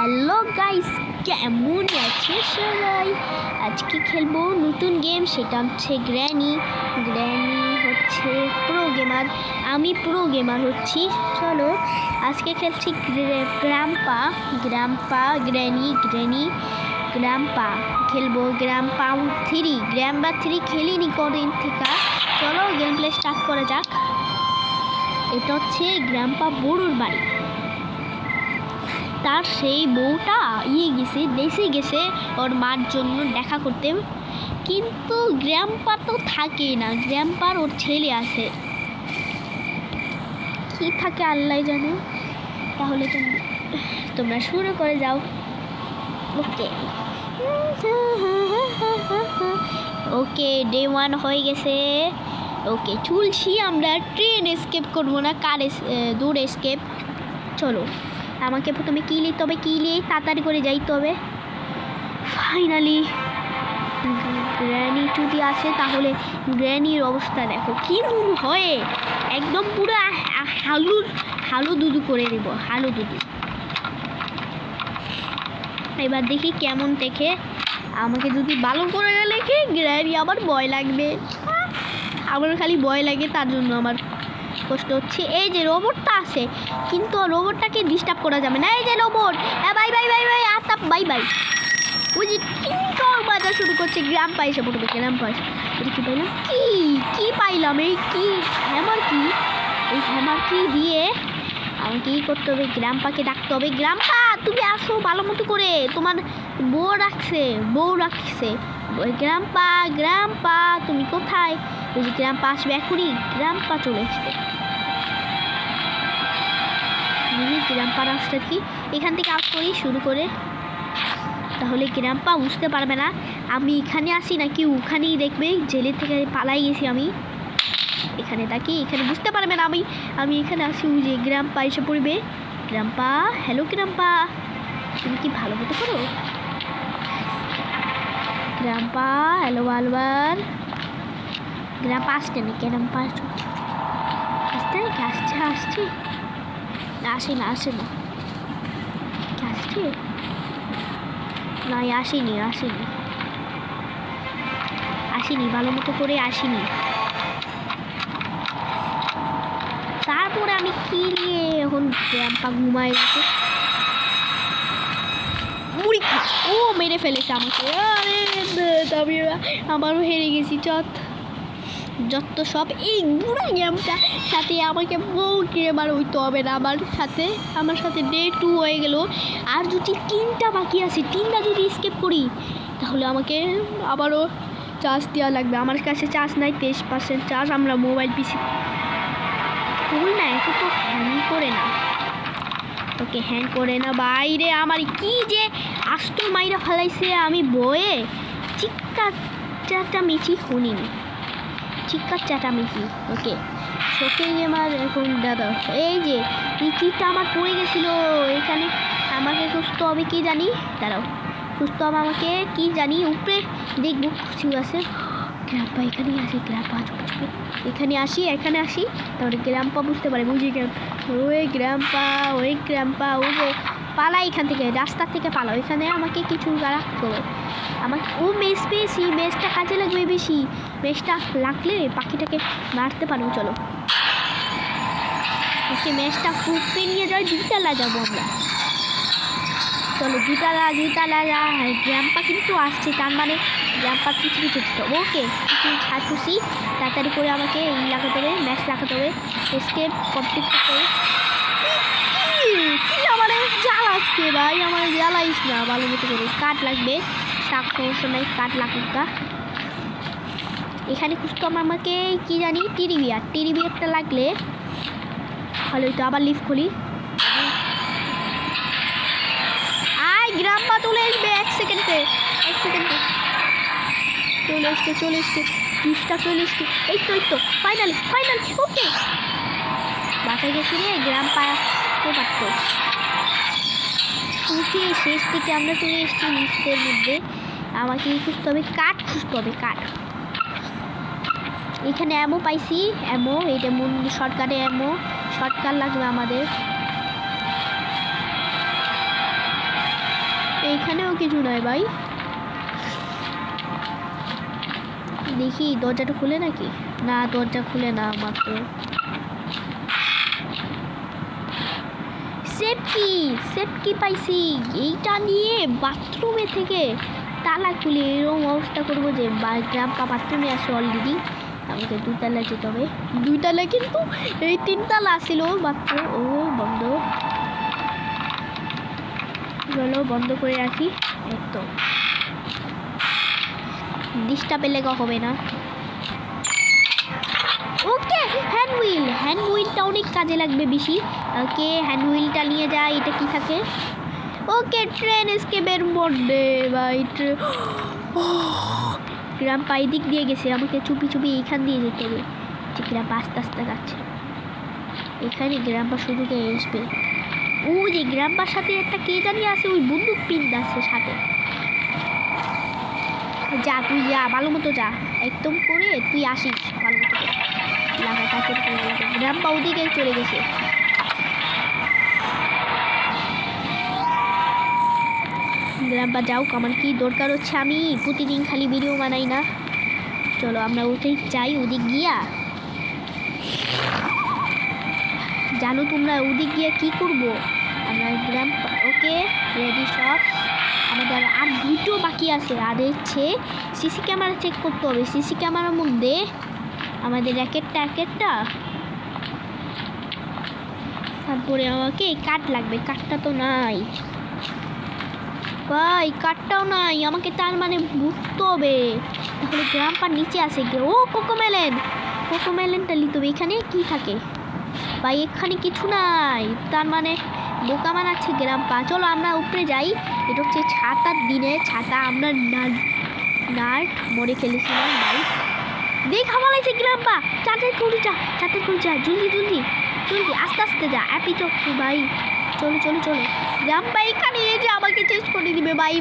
Hello guys, কেমন আছে সবাই? আজকে খেলবো নতুন গেম, সেটা হচ্ছে গ্র্যানি হচ্ছে প্রো গেমার, আমি প্রো গেমার হচ্ছি। চলো আজকে খেলছি গ্র্যাম্পা খেলবো। গ্র্যাম্পা 3 খেলিনি কদিন থেকে। চলো গেম প্লে স্টার্ট করা যাক। এটা হচ্ছে গ্র্যাম্পা বড়ুর বাড়ি। তার সেই বউটা দেশে গেছে ওর মার জন্য দেখা করতে, কিন্তু গ্র্যাম্পা তো থাকে না। গ্র্যাম্পার ওর ছেলে আছে, কি থাকে আল্লাহ জানে। তাহলে তোমরা শুরু করে যাও। ওকে ডে 1 হয়ে গেছে। ওকে চলছি আমরা। ট্রেন এসকেপ করবো না, কার দৌড় এসকেপ। চলো আমাকে প্রথমে কি নিতে হবে, তাড়াতাড়ি করে যাইতে হবে। ফাইনালি গ্র্যানি যদি আসে, তাহলে গ্র্যানির অবস্থা দেখো কি হয়, একদম পুরো হালু দুধু করে দেব, হালু দুধু। এবার দেখি কেমন দেখে। আমাকে যদি ভালো করে লেখে গ্র্যানি আমার ভয় লাগবে, আমার খালি ভয় লাগে, তার জন্য আমার কষ্ট হচ্ছে। এই যে রোবটটা আছে, কিন্তু রোবটটাকে ডিস্টার্ব করা যাবে না। এই যে robot, bye bye bye bye, আতাপ বাই বাই। ওই যে টিংটং বাজা শুরু করছে। গ্র্যাম্পা এসে পড়বে, গ্র্যাম্পা এসে। কি পাইলাম, কি পাইলাম, এই হ্যামার কি দিয়ে আমাকে কি করতে হবে, গ্র্যাম্পাকে ডাকতে হবে। গ্র্যাম্পা তুমি আসো ভালো মতো করে, তোমার বউ রাখছে। গ্র্যাম্পা তুমি কোথায়? ওই যে গ্র্যাম্পা আসবে এখনই, গ্র্যাম্পা চলে আসবে। গ্র্যাম্পার আসতে কি এখান থেকে আউট করি শুরু করে, তাহলে গ্র্যাম্পা বুঝতে পারবে না আমি এখানে আসি নাকি ওখানেই দেখবে। জেলের থেকে পালাই গেছি আমি, এখানে থাকি, এখানে বুঝতে পারবে না আমি এখানে আসি। ওই যে গ্র্যাম্পা এসে পড়বে। গ্র্যাম্পা, হ্যালো গ্র্যাম্পা, তুমি কি ভালো মতো করো? গ্র্যাম্পা হ্যালো আলবার। গ্র্যাম্পা আসছে না, গ্র্যাম্পা আসছে আসে না আসেনি, ভালো মতো করে আসেনি। তারপরে আমি কি নিয়ে এখন গ্র্যাম্পা ঘুমায় গেছে। মুড়িখা ও মেরে ফেলেছে আমাকে। আরে আমি আমারও হেরে গেছি। যত সব এই বুড়ো গেমটা সাথে আমাকে বউ গেমার হইতে হবে না। আমার সাথে ডে 2 হয়ে গেল। আর যদি 3টা বাকি আছে, 3টা যদি স্কেপ করি, তাহলে আমাকে আবারও চার্জ দেওয়া লাগবে। আমার কাছে চার্জ নাই, 23% চার্জ। আমরা মোবাইল পিসি ফুল না, এখন তো হ্যাং করে না। ওকে হ্যাং করে না বাইরে। আমার কি যে আস্ত মাইরা ফেলাইছে, আমি বয়ে চিৎকার চাটামিচি শুনিনি। ওকে শোকের গেমার এখন দাদা। এই যে কিটা আমার পড়ে গেছিলো এখানে, আমাকে খুঁজতে হবে। কি জানি, দাঁড়াও, খুঁজতে হবে আমাকে। কি জানি উপরে দেখবো কিছু আছে। গ্র্যাম্পা এখানেই আছে, এখানে আসি, তারপরে গ্র্যাম্পা বুঝতে পারে। বুঝি গ্র্যাম্পা ও যে পালা, এখান থেকে রাস্তা থেকে পালাও। এখানে আমাকে কিছু রাখতে হবে। ও মেজ পেয়েছি, মেজটা কাজে লাগবে বেশি। মেজটা লাগলে পাখিটাকে মারতে পারবো। চলো ওকে মেজটা কুপে নিয়ে যাই, 2তলা যাবো আমরা। চলো 2তলা যা। গ্র্যাম্পা কিন্তু আসছে, তার মানে গ্র্যাম্পা কিছু ওকে কিছু ছাড়ছি। তাড়াতাড়ি করে আমাকে লাগাতে হবে, ম্যাচ লাগাতে হবে, এসকেপ কমপ্লিট করতে হবে। আমার জ্বালাচ্ছে ভাই, আমার জ্বালাইস না, ভালো মতো করে। কাঠ লাগবে, সমস্যা নাই, কাঠ লাগুকা। এখানে খুঁজতো আমাকে কি জানি, টিরিবিয়ারটা লাগলে ভালো হইতো। আবার লিফট খুলি। গ্র্যাম্পা চলে আসবে 1 সেকেন্ডে চলে আসছে লিফটটা চলে আসছে। এই তো ফাইনালি ওকে বাঁচা গেছি রে। গ্র্যাম্পা তো পারত। ওকে শেষ থেকে আমরা চলে এসেছি লিফটের মধ্যে। আমাকে খুঁজতে হবে কাঠ, এখানে অ্যামো পাইছি। এইটা শর্টকাটে শর্টকাট লাগবে আমাদের। এখানেও কিছু নাই ভাই। দেখি দরজাটা খুলে নাকি, না দরজা খুলে না মাত্র। সেফ কি পাইছি, এইটা নিয়ে বাথরুমে থেকে তালা খুলে এরকম অবস্থা করবো যে গ্রাম্পা বাথরুমে আসে অলরেডি। আমাকে 2 তালা যেতে হবে, 2 তালা কিন্তু এই 3 তালা আসছিল মাত্র। ও বন্ধ চলো বন্ধ করে রাখি, একদম ডিস্টার্ব লেগা হবে না। ওকে হ্যান্ড হুইলটা অনেক কাজে লাগবে বেশি। ওকে হ্যান্ড হুইলটা নিয়ে যাই। এটা কি থাকে? ওকে ট্রেন এসকেপের মধ্যে ভাই গ্রাম্পা এদিক দিয়ে গেছে, আমাকে চুপি চুপি এইখান দিয়ে যেতে হবে। যে গ্রাম্পা আস্তে আস্তে যাচ্ছে, এখানে গ্রাম্পা শুধু আসবে। ও যে গ্রাম্পার সাথে একটা কে জানি আছে, ওই বন্দুক পিন আছে সাথে। যা তুই যা ভালো মতো যা, একদম করে তুই আসিস ভালো মতো লাগা তাকে। গ্রাম্পা ওদিকে চলে গেছে। গ্রাম্পা যাও, আমার কি দরকার হচ্ছে, আমি প্রতিদিন খালি ভিডিও বানাই না। চলো আমরা ওটাই চাই, ওদিক গিয়া। জানো তোমরা ওদিক গিয়া কি করব আমরা? গ্রাম্পা ওকে রেডি সব। আমাদের আর 2টো বাকি আছে, আর হচ্ছে সিসি ক্যামেরা চেক করতে হবে। সিসি ক্যামেরার মধ্যে আমাদের একটা তারপরে আমাকে কাঠ লাগবে, কাঠটা তো নাই ভাই, কাঠটাও নাই আমাকে, তার মানে বুঝতে হবে। তাহলে গ্রাম্পার নিচে আসে গে। ও কোকোমেলেনটা নিতে হবে। এখানে কি থাকে ভাই? এখানে কিছু নাই, তার মানে বোকা বানাচ্ছে গ্রাম্পা। চলো আমরা উপরে যাই। এটা হচ্ছে ছাতার দিনে ছাতা, আমরা নাট মরে খেলেছিলাম ভাই। দেখা বলাইছে গ্রাম্পা, চাটাই করে যা জলদি আস্তে আস্তে যা অ্যাপি চক্কু ভাই। চলো গ্রাম্পা এখানে যে আমাকে চেঞ্জ করে দিবে ভাই।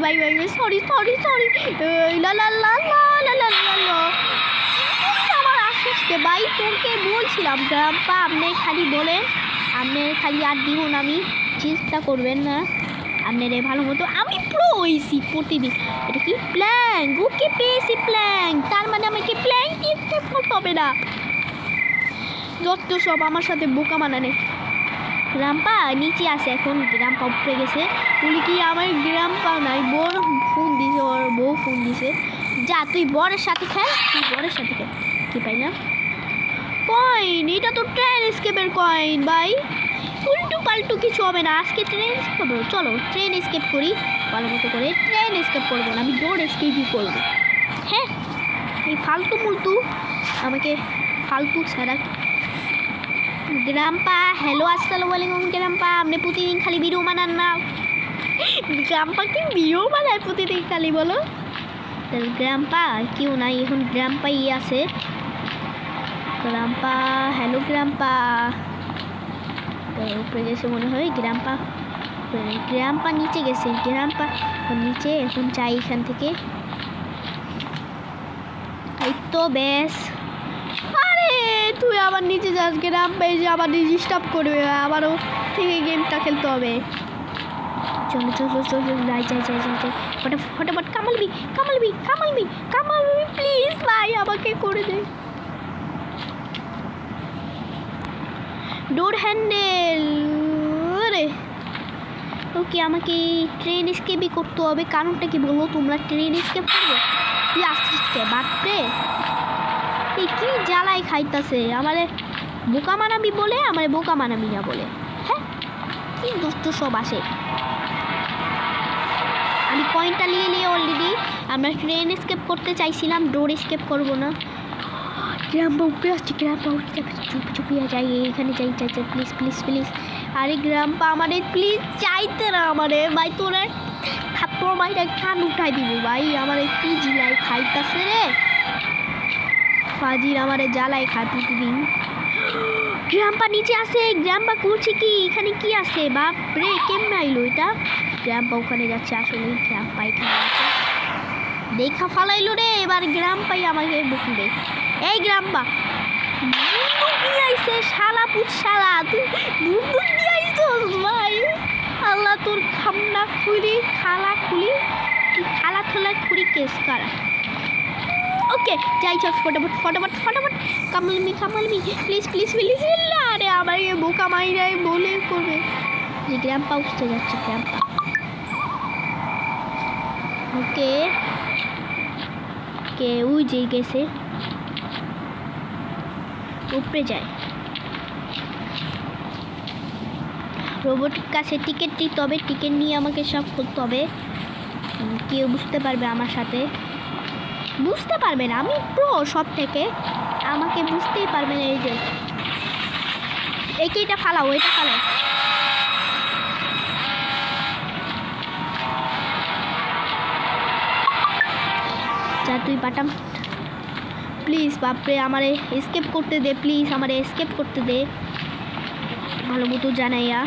সরি আমার আসিস কে ভাই? তোকে বলছিলাম গ্রাম্পা আপনি খালি বলেন, আপনি খালি আর দিন, আমি চেষ্টা করবেন না আপনার ভালো মতো। আমি প্রো হয়েছি প্রতিদিন। এটা কি প্ল্যাঙ্ক? ওকে পেয়েছি প্ল্যাঙ্ক, তার মানে আমাকে প্ল্যাঙ্ক দিয়ে করতে হবে না। যত সব আমার সাথে বোকা বানানে। গ্রাম্পা নিচে আসে এখন, গ্রাম্পা উপরে গেছে। বলি কি আমার গ্রাম্পা নাই, বউ ফোন দিছে, ওর বউ ফোন দিছে। যা তুই বরের সাথে খেল, কি পাইলাম? কয়েন, এটা তো ট্রেন এসকেপের কয়েন ভাই। উল্টো পাল্টু কিছু হবে না, আজকে ট্রেন এসকেপ করবো। চলো ট্রেন এসকেপ করি ভালো মতো করে। ট্রেন এসকেপ করবো না, আমি ডোর এসকেপই করবো। হ্যাঁ এই ফালতু আমাকে ফালতু ছাড়া। গ্রাম্পা হ্যালো আসসালামু আলাইকুম। গ্রাম্পা আপনি প্রতিদিন খালি ভিডিও বানান না? গ্রাম্পা কি ভিডিও বানায় প্রতিদিন খালি বলো? গ্রাম্পা কেউ নাই এখন, গ্রাম্পাই আছে। গ্রাম্পা হ্যালো গ্রাম্পা উপরে গেছে মনে হয়। গ্রাম্পা নিচে গেছে। গ্রাম্পা নিচে এখন চাই এখান থেকে। এই তো বেশ। আরে তুই আবার নিচে যাস, গ্রাম্পা এসে আবার ডিস্টার্ব করবে, আবারও থেকে গেমটা খেলতে হবে। চলো যাই ফটাফট। কামালবি প্লিজ ভাই আমাকে করে দে। ডোর হ্যান্ডেল রে। ওকে আমাকে ট্রেন এসকেপই করতে হবে। কারণটা কি বলবো? তোমরা ট্রেন এসকেপ করবে, তুই আসছিস কে বাড়তে? এই কি জ্বালাই খাইতাছে, আমারে বোকা মানাবি বলে, আমারে বোকা মানাবি না বলে। হ্যাঁ কি দোস্ত সব আসে। আমি কয়েনটা নিয়ে অলরেডি আমরা ট্রেন এসকেপ করতে চাইছিলাম, ডোর এসকেপ করবো না। গ্রাম্পা উপরে আসছে, চুপিয়ে যাই, এখানে যাই প্লিজ। আরে গ্রাম্পা আমারে প্লিজ চাইতে না আমারে ভাই, তোরা তোর ভাইটা কান উঠাই দিব ভাই। আমারে কি জিলাই খাইতাছে রে ফাজির, আমারে জ্বালাই খায় প্রতিদিন। গ্রাম্পা নিচে আসে। গ্রাম্পা করছে কি এখানে? কি আছে বাপ রে, কেমনে আইলো এটা? গ্রাম্পা ওখানে যাচ্ছে, আসলে গ্রাম্পা এখানে আছে। দেখা ফালাইলো রে, এবার গ্রাম্পাই আমাকে বকবে। এই গ্রাম্পা নিয়ে আইসে শালা পুত শালা, তুই বন্দুক নিয়ে আইসোস ভাই। আল্লাহ তোর খামনা খুঁড়ি থালা খুলি, থালা থালা খুলি কেস করা। ওকে যাই চল, ফটাফট ফটাফট ফটাফট। কামালমি কামালমি প্লিজ প্লিজ প্লিজ। আরে আমার বোকা মাইরাই বলে করবে যে গ্র্যাম্পা উঠতে যাচ্ছে, গ্র্যাম্পা। ওকে কে ওই যে গেছে, উপরে যায়। রোবটের কাছে টিকিট দিতে হবে, টিকিট নিয়ে আমাকে সব করতে হবে। কেউ বুঝতে পারবে আমার সাথে, বুঝতে পারবে না, আমি প্রো সব থেকে, আমাকে বুঝতেই পারবে না। এই যে একে এটা ফালাও, এটা ফালাও। যা তুই পাঠাম প্লিজ। বাপরে আমারে এসকেপ করতে দে প্লিজ, আমারে এসকেপ করতে দে, ভালো মতো জানাইয়া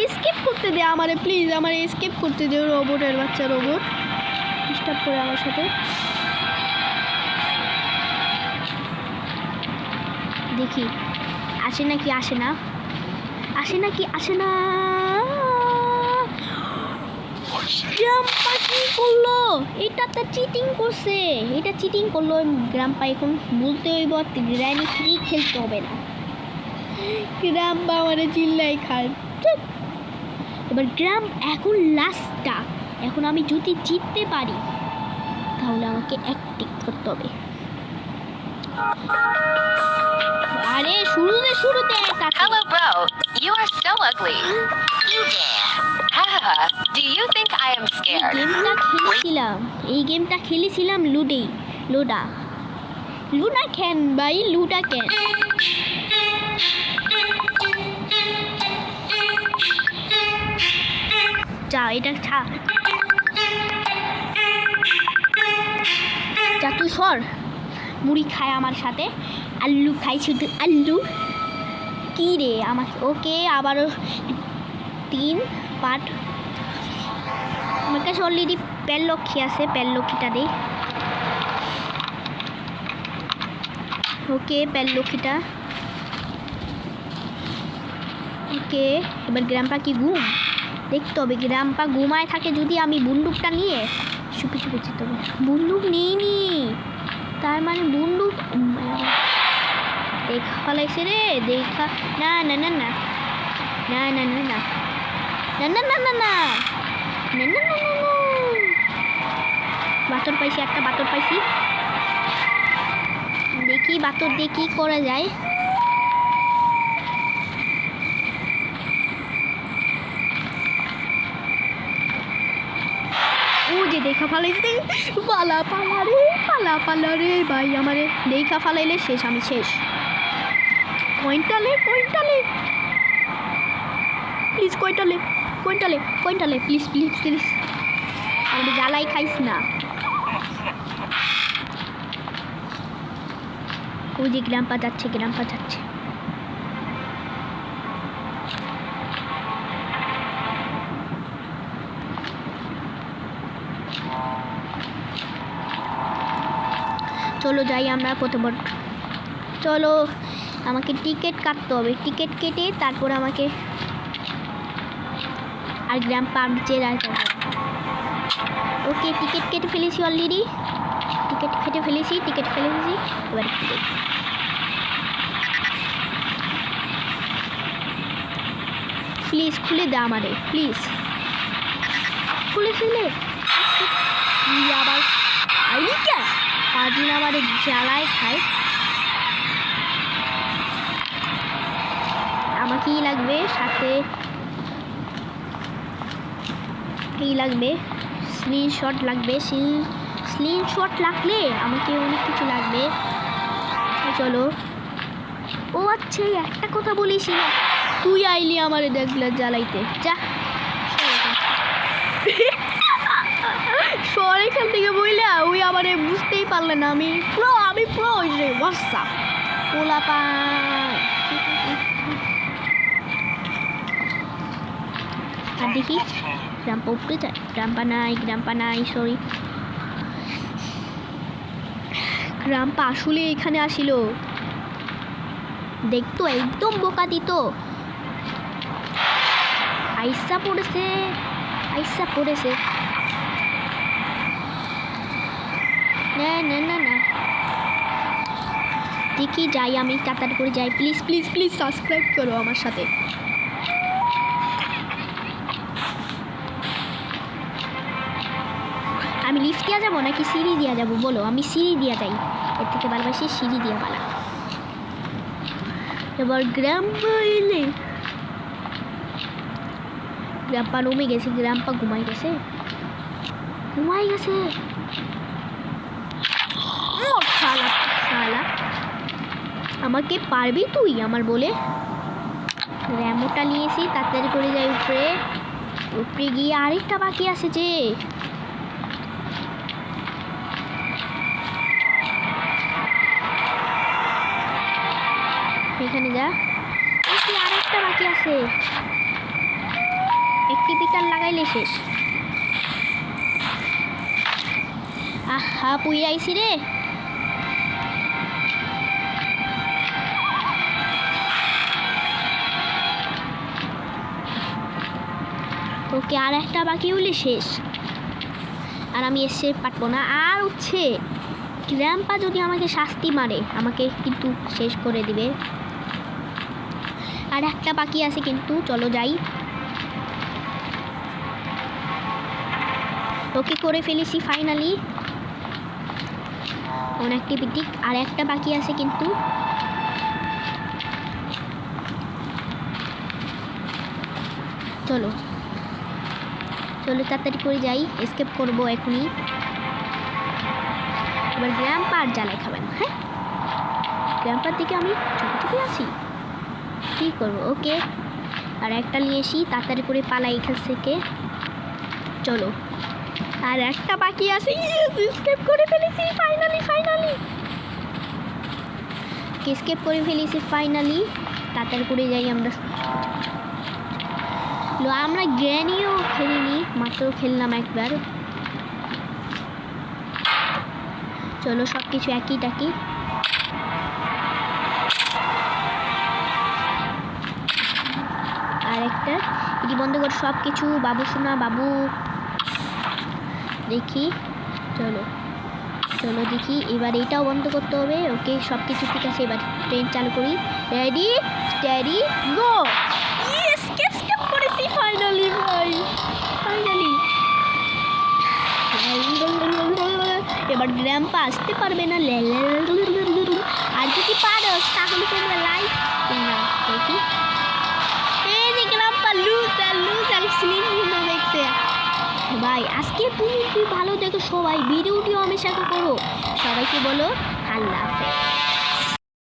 এসকেপ করতে দে আমারে প্লিজ, আমারে এসকেপ করতে দে। রোবটের বাচ্চা রোবট ডিস্টার্ব করে আমার সাথে। দেখি আসে নাকি, আসে না, আসে নাকি, আসে না। গ্রাম্পা কি করলো? এটা তো চিটিং করছে, এটা চিটিং করলো গ্রাম্পা। এখন বলতে হইব গ্র্যানি 3 খেলতে হবে না। গ্রাম্পা মানে চিল্লাই খায়। এবার গ্রাম এখন লাস্টটা, এখন আমি যদি জিততে পারি তাহলে আমাকে অ্যাক্টিং করতে হবে। আরে শুরুতে শুরুতে Hello, bro. You are so ugly. You dare. Haha. Do you think I am scared? এই গেমটা খেলেছিলাম লুডা ক্যান ভাই, লুডা ক্যান। যা এটা যা তুই সর। মুড়ি খায় আমার সাথে, আল্লু খাই শুধু আল্লু। কি রে আমার, ওকে আবারও 3 পার্ট। আমার কাছে অলরেডি পেললক্ষী আছে, পেললক্ষীটা দিই। ওকে পেললক্ষীটা। ওকে এবার গ্রাম্পা কি ঘুম দেখতে হবে। গ্রাম্পা ঘুমায় থাকে যদি আমি বন্দুকটা নিয়ে চুপি চুপি যেতে হবে। বন্দুক নিইনি, তার মানে বন্দুক দেখা ফলাইছে রে, দেখা। না না না না না না না না না না না না না না না না না। বাতর পাইছি, একটা বাতর পাইছি। দেখি বাতর দিয়ে কি করা যায়। ও যে দেখা ফালাইছে, পালা পালা রে ভাই, আমারে দেখা ফালাইলে শেষ, আমি শেষ। কয়েনটালে প্লিজ, কয়েনটালে প্লিজ প্লিজ প্লিজ। আমাদের জ্বালাই খাইস না। ওই যে গ্রাম্পা যাচ্ছে, চলো যাই আমরা প্রথমবার। চলো আমাকে টিকিট কাটতে হবে, টিকিট কেটে তারপর আমাকে আর গ্রাম্পা চেয়ে রাখতে হবে। ওকে টিকিট কেটে ফেলেছি অলরেডি, টিকিট কেটে ফেলেছি। এবার প্লিজ খুলে দে আমারে, প্লিজ খুলে ফেলে। আবার আইডিটা কাজিন আবার জ্বালায় খায়। আমাকে কি লাগবে সাথে, কি লাগবে, স্ক্রিনশট লাগবে। স্ক্রিনশট লাগলে আমাকে অনেক কিছু লাগবে। চলো। ও আচ্ছা একটা কথা বলিস না, তুই আইলি আমারে দেখলে জ্বালাইতে। যা সর এখান থেকে বইলা, ওই আমারে বুঝতেই পারলে না। আমি প্রো হয়েছে বস্তা পোলাপা। আর দেখি গ্রাম্পা উপরে যায়, গ্রাম্পা নাই সরি। গ্রাম্পা আসলে এখানে আসিল, দেখতো একদম বোকা দিত। আইসা পড়েছে আইসা পড়েছে। না না না না, দেখি যাই, আমি তাড়াতাড়ি করে যাই। প্লিজ প্লিজ প্লিজ সাবস্ক্রাইব করো আমার সাথে। আমি লিফট দিয়া যাবো নাকি সিঁড়ি দিয়া যাবো বলো? আমি সিঁড়ি দিয়া যাই, এর থেকে ভালোবাসি সিঁড়ি দিয়া পালা। এবার গ্রাম্পা এলে, গ্রাম্পা রুমে গেছে, গ্রাম্পা ঘুমাই গেছে, ঘুমাই গেছে। ও শালা শালা, আমাকে পারবি তুই আমার বলে? র্যামোটা নিয়েছি, তাড়াতাড়ি করে যাই উপরে। উপরে গিয়ে আরেকটা বাকি আছে যে, এখানে যা, আরেকটা বাকি আছে, একটি পিকার লাগাইলে শেষ। আহা পুই আইছি রে। ওকে, আর একটা বাকি হলে শেষ, আর আমি এসে পারবো না। আর হচ্ছে গ্র্যাম্পা যদি আমাকে শাস্তি মারে, আমাকে কিন্তু শেষ করে দিবে। আর একটা বাকি আছে কিন্তু, চলো যাই। ওকে করে ফেলেছি ফাইনালি অন অ্যাক্টিভিটি। আর একটা বাকি আছে কিন্তু, চলো চলো তাড়াতাড়ি করে যাই, এসকেপ করবো এখনই। এবার গ্র্যাম্পা আর জ্বালাই খাবেন। হ্যাঁ, গ্র্যাম্পার দিকে আমি চুপি আসি, কী করবো? ওকে, আর একটা নিয়ে এসি, তাড়াতাড়ি করে পালাই এখান থেকে। চলো, আর একটা বাকি আছে, এসকেপ করে ফেলেছি ফাইনালি। এসকেপ করে ফেলেছি ফাইনালি, তাড়াতাড়ি করে যাই আমরা। আমরা গ্র্যানিও খেলিনি, মাত্র খেললাম একবার। চলো, সব কিছু একই টাকি। আর একটা এটি বন্ধ কর সব কিছু, বাবু শোনা বাবু। দেখি, চলো চলো দেখি, এবার এটাও বন্ধ করতে হবে। ওকে, সব কিছু ঠিক আছে, এবার ট্রেন চালু করি। Ready steady go. স্কেপ করেছি ফাইনালি ভাই, ফাইনালি। এবার গ্র্যাম্পা আসতে পারবে না। আর যদি পারো তাহলে তোমরা লাইক না দেখি। এই যে গ্র্যাম্পা লুজ স্লিম দেখছে ভাই। আজকে তুমি ভালো দেখো সবাই, ভিডিওটি হমেশা করো, সবাইকে বলো আল্লাহ হাফেজ।